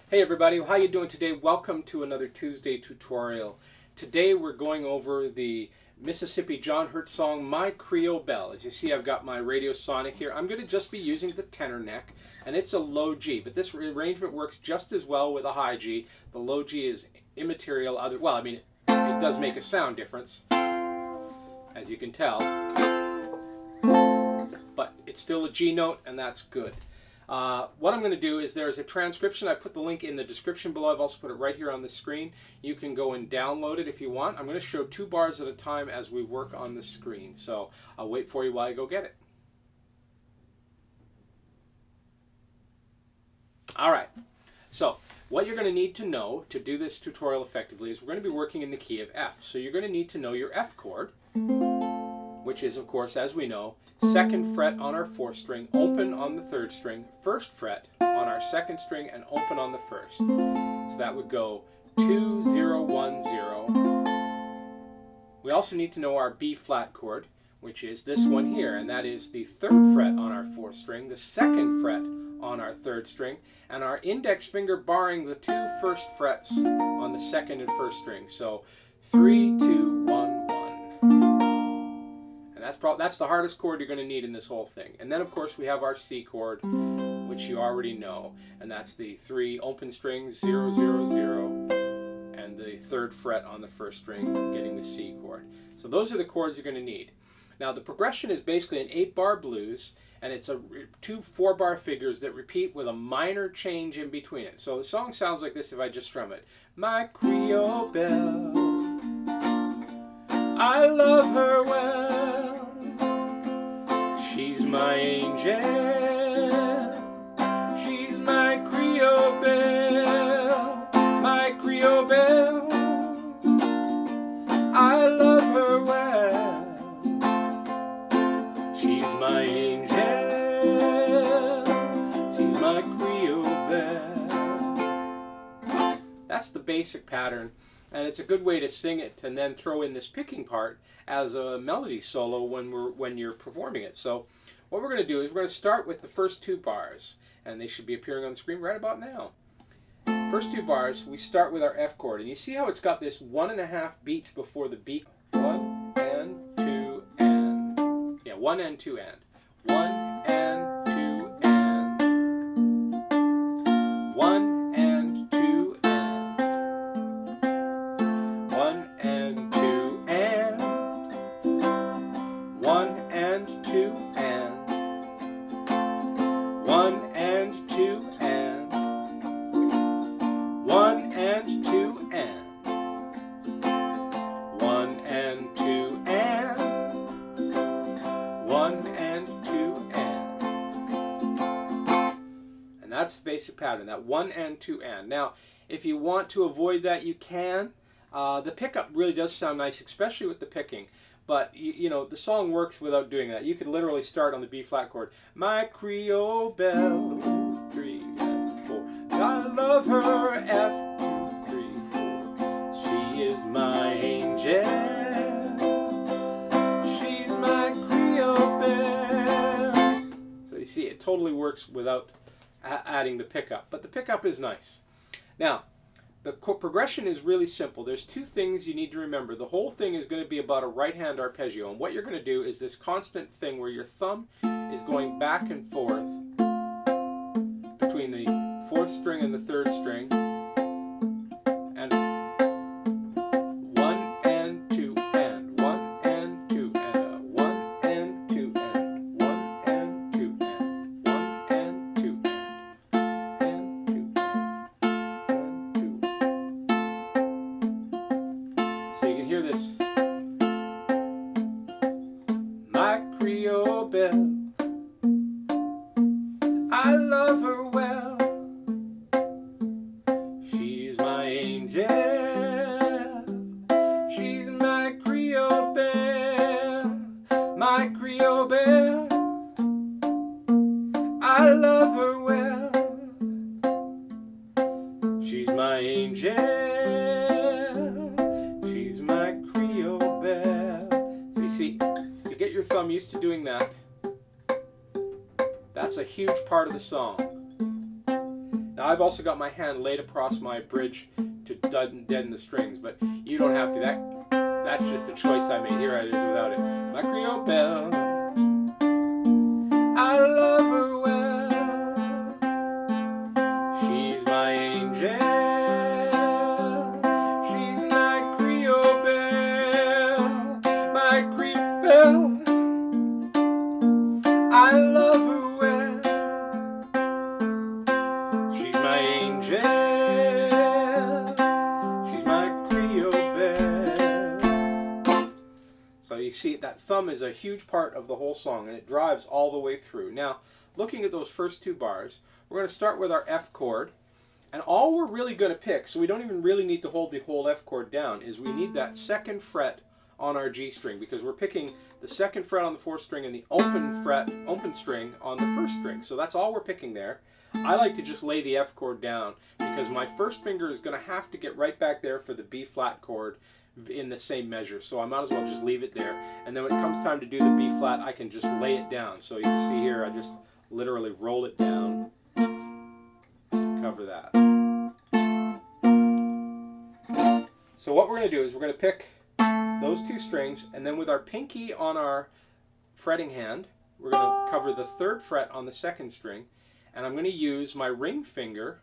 Hey everybody, how you doing today? Welcome to another Tuesday tutorial. Today we're going over the Mississippi John Hurt song, My Creole Belle. As you see, I've got my Radio Sonic here. I'm going to just be using the tenor neck, and it's a low G, but this arrangement works just as well with a high G. The low G is immaterial. It does make a sound difference, as you can tell, but it's still a G note, and that's good. What I'm going to do is there's a transcription. I put the link in the description below. I've also put it right here on the screen. You can go and download it if you want. I'm going to show 2 bars at a time as we work on the screen. So I'll wait for you while I go get it. All right. So what you're going to need to know to do this tutorial effectively is we're going to be working in the key of F. So you're going to need to know your F chord, which is, of course, as we know, 2nd fret on our 4th string, open on the 3rd string, 1st fret on our 2nd string, and open on the 1st. So that would go 2, 0, 1, 0. We also need to know our B flat chord, which is this one here, and that is the 3rd fret on our 4th string, the 2nd fret on our 3rd string, and our index finger barring the 2 first frets on the 2nd and 1st string. So 3, 2, 1, 1. And that's the hardest chord you're going to need in this whole thing. And then, of course, we have our C chord, which you already know. And that's the 3 open strings, 0, 0, 0, and the 3rd fret on the 1st string, getting the C chord. So those are the chords you're going to need. Now, the progression is basically an 8-bar blues, and it's 2 4-bar figures that repeat with a minor change in between it. So the song sounds like this if I just strum it. My Creole Belle, I love her well. She's my angel, she's my Creole Belle, my Creole Belle, I love her well. She's my angel, she's my Creole Belle. That's the basic pattern. And it's a good way to sing it and then throw in this picking part as a melody solo when you're performing it. So what we're going to do is we're going to start with the first 2 bars, and they should be appearing on the screen right about now. First 2 bars, we start with our F chord, and you see how it's got this 1.5 beats before the beat. 1 and 2 and. Yeah, 1 and 2 and. 1 and 2 and. 1 and 2 and. 1 and 2 and. 1 and 2 and. 1 and 2 and. 1 and 2 and. 1 and 2 and. 1 and 2 and. And that's the basic pattern, that 1 and 2 and. Now, if you want to avoid that, you can. The pickup really does sound nice, especially with the picking. But, you know, the song works without doing that. You could literally start on the B flat chord. My Creole Belle, 3 and 4. I love her, F, 2, 3, 4. She is my angel. She's my Creole Belle. So you see, it totally works without adding the pickup. But the pickup is nice. Now, the progression is really simple. There's 2 things you need to remember. The whole thing is going to be about a right-hand arpeggio. And what you're going to do is this constant thing where your thumb is going back and forth between the 4th string and the 3rd string. And 1 and 2 and 1 and 2 and 1 and 2 and 1 and 2 and 1 and 2 and 2 and 2. Hear this. My Creole Belle, I love her well. She's my angel, she's my Creole Belle, my Creole Belle, I love her well. She's my angel. Get your thumb used to doing that. That's a huge part of the song. Now I've also got my hand laid across my bridge to deaden the strings, but you don't have to. That's just a choice I made. Here it is without it. My Creole Belle, I love her well. She's my angel. She's my Creole Belle. My Creole Belle, I love her well. She's my angel. She's my Creole Belle. So you see that thumb is a huge part of the whole song, and it drives all the way through. Now, looking at those first two bars, we're going to start with our F chord, and all we're really going to pick, so we don't even really need to hold the whole F chord down, is we need that second fret on our G string, because we're picking the second fret on the fourth string and the open string on the first string. So that's all we're picking there. I like to just lay the F chord down because my first finger is going to have to get right back there for the B flat chord in the same measure. So I might as well just leave it there. And then when it comes time to do the B flat, I can just lay it down. So you can see here, I just literally roll it down, cover that. So what we're going to do is we're going to pick those two strings, and then with our pinky on our fretting hand, we're going to cover the third fret on the second string, and I'm going to use my ring finger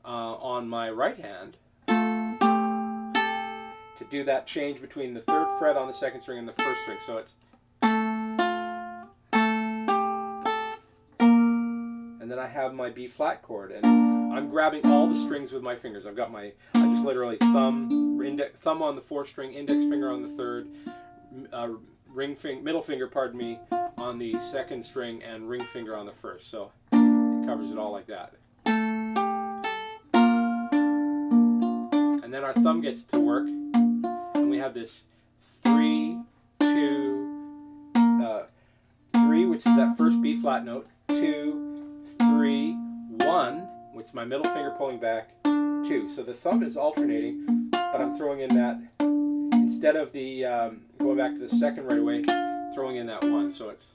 on my right hand to do that change between the third fret on the second string and the first string. So it's, and then I have my B flat chord, and I'm grabbing all the strings with my fingers. I just literally thumb on the fourth string, index finger on the third, middle finger, pardon me, on the second string, and ring finger on the first. So it covers it all like that. And then our thumb gets to work, and we have this 3, 2, 3, which is that first B flat note, 2, 3, 1, which is my middle finger pulling back, 2. So the thumb is alternating, but I'm throwing in that, instead of the going back to the second right away, throwing in that 1. So it's,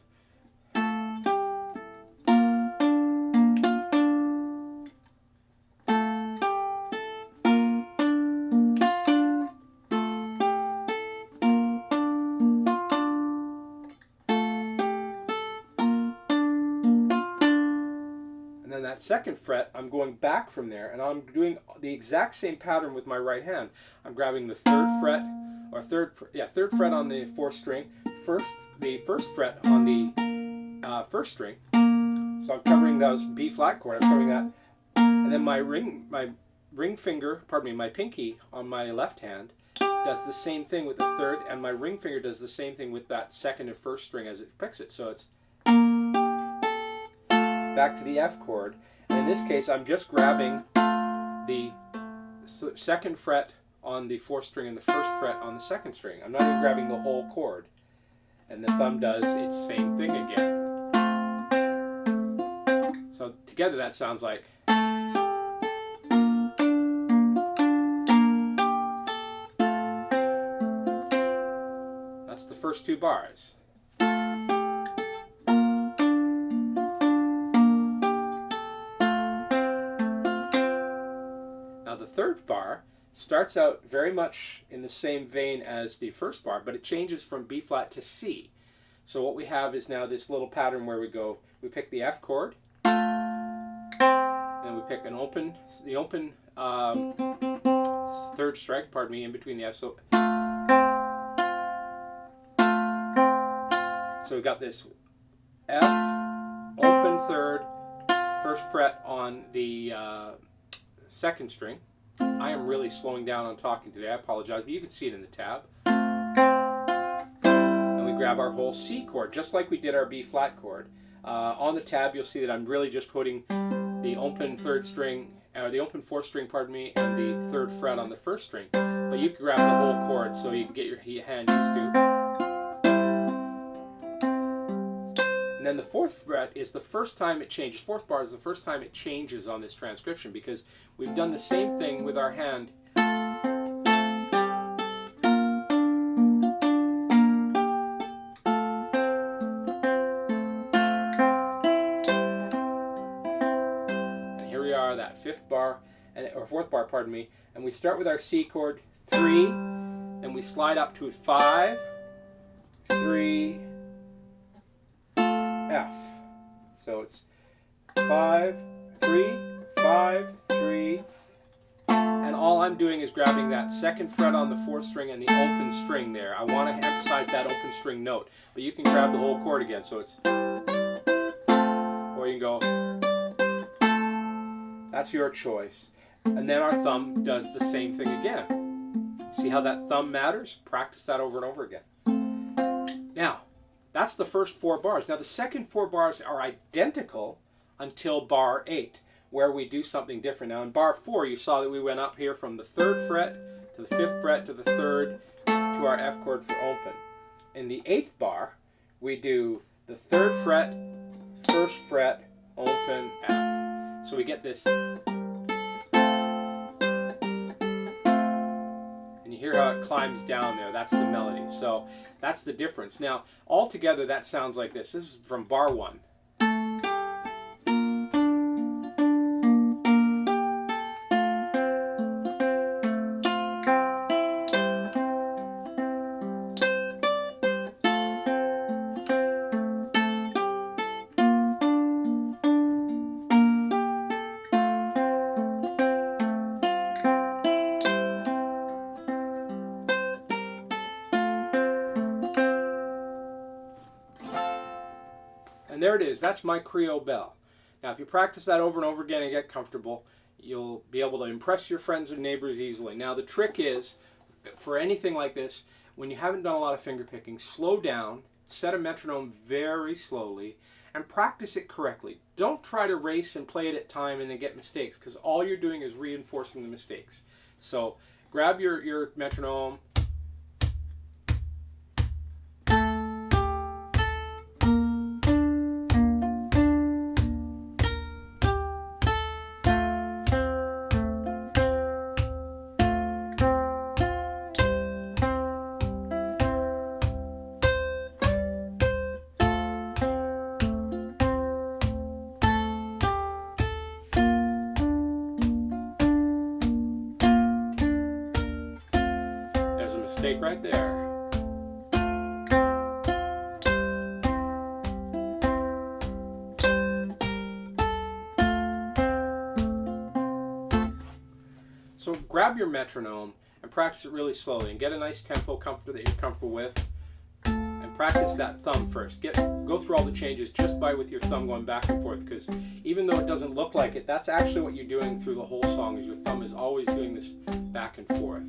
and then that second fret, I'm going back from there, and I'm doing the exact same pattern with my right hand. I'm grabbing the third fret, or third fret on the fourth string, the first fret on the first string. So I'm covering those B flat chord. I'm covering that, and then my pinky on my left hand does the same thing with the third, and my ring finger does the same thing with that second and first string as it picks it. So it's back to the F chord, and in this case I'm just grabbing the second fret on the fourth string and the first fret on the second string. I'm not even grabbing the whole chord, and the thumb does its same thing again. So together that sounds like, that's the first two bars. Now the third bar starts out very much in the same vein as the first bar, but it changes from B flat to C. So what we have is now this little pattern where we pick the F chord, and we pick the open third string, pardon me, in between the F. So we've got this F, open third, first fret on the second string. I am really slowing down on talking today, I apologize, but you can see it in the tab. And we grab our whole C chord, just like we did our B flat chord. On the tab, you'll see that I'm really just putting the open third string, the open fourth string, pardon me, and the third fret on the first string. But you can grab the whole chord so you can get your hand used to. And then the fourth fret is the first time it changes. Fourth bar is the first time it changes on this transcription, because we've done the same thing with our hand. And here we are, that fifth bar, or fourth bar, pardon me, and we start with our C chord, 3, and we slide up to 5, 3, F. So it's 5, 3, 5, 3, and all I'm doing is grabbing that second fret on the fourth string and the open string there. I want to emphasize that open string note, but you can grab the whole chord again. So it's, or you can go, that's your choice. And then our thumb does the same thing again. See how that thumb matters? Practice that over and over again. Now, that's the first 4 bars. Now the second 4 bars are identical until bar 8, where we do something different. Now in bar 4, you saw that we went up here from the 3rd fret to the 5th fret to the 3rd to our F chord for open. In the 8th bar, we do the 3rd fret, 1st fret, open, F. So we get this. And you hear how it climbs down there. That's the melody. So that's the difference. Now, altogether, that sounds like this. This is from bar 1. And there it is. That's my Creole Belle. Now, if you practice that over and over again and get comfortable, you'll be able to impress your friends and neighbors easily. Now, the trick is, for anything like this, when you haven't done a lot of finger picking, slow down, set a metronome very slowly, and practice it correctly. Don't try to race and play it at time and then get mistakes, because all you're doing is reinforcing the mistakes. So, grab your metronome. Mistake right there. So grab your metronome and practice it really slowly and get a nice tempo that you're comfortable with, and practice that thumb first. Go through all the changes just with your thumb going back and forth, because even though it doesn't look like it, that's actually what you're doing through the whole song, is your thumb is always doing this back and forth.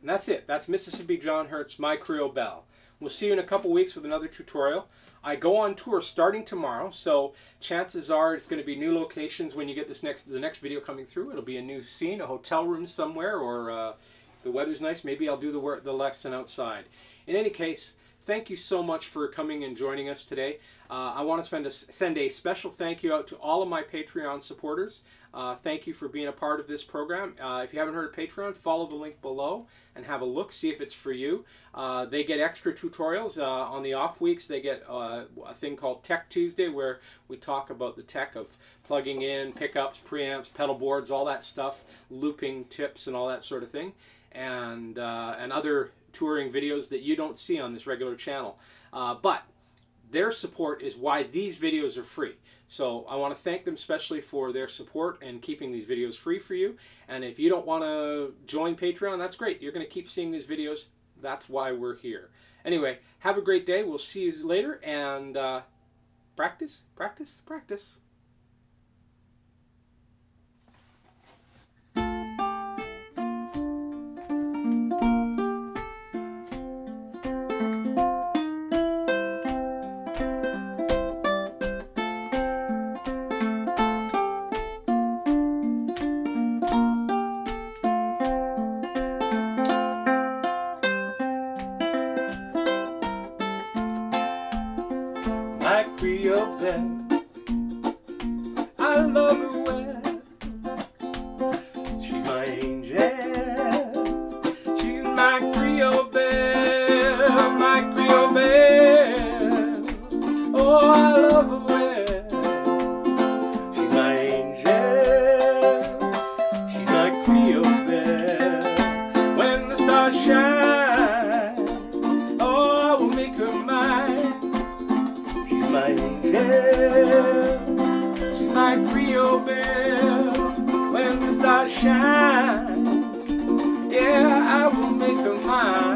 And that's it. That's Mississippi John Hurt's My Creole Belle. We'll see you in a couple weeks with another tutorial. I go on tour starting tomorrow, so chances are it's going to be new locations when you get the next video coming through. It'll be a new scene, a hotel room somewhere, or if the weather's nice, maybe I'll do the lesson outside. In any case, thank you so much for coming and joining us today. I want to send a special thank you out to all of my Patreon supporters. Thank you for being a part of this program. If you haven't heard of Patreon, follow the link below and have a look, see if it's for you. They get extra tutorials. On the off weeks, they get a thing called Tech Tuesday, where we talk about the tech of plugging in, pickups, preamps, pedal boards, all that stuff, looping tips and all that sort of thing, and other touring videos that you don't see on this regular channel. But their support is why these videos are free. So I want to thank them especially for their support and keeping these videos free for you. And if you don't want to join Patreon, that's great. You're going to keep seeing these videos. That's why we're here. Anyway, have a great day. We'll see you later. And practice, practice, practice. my Creole Belle. I love her well. She's my angel. She's my Creole Belle, my Creole Belle. Oh, I love her well. She's my angel. She's my Creole Belle. When the stars shine, oh, I will make her mine. She's my angel. She's my Creole Belle. When the stars shine, yeah, I will make her mine.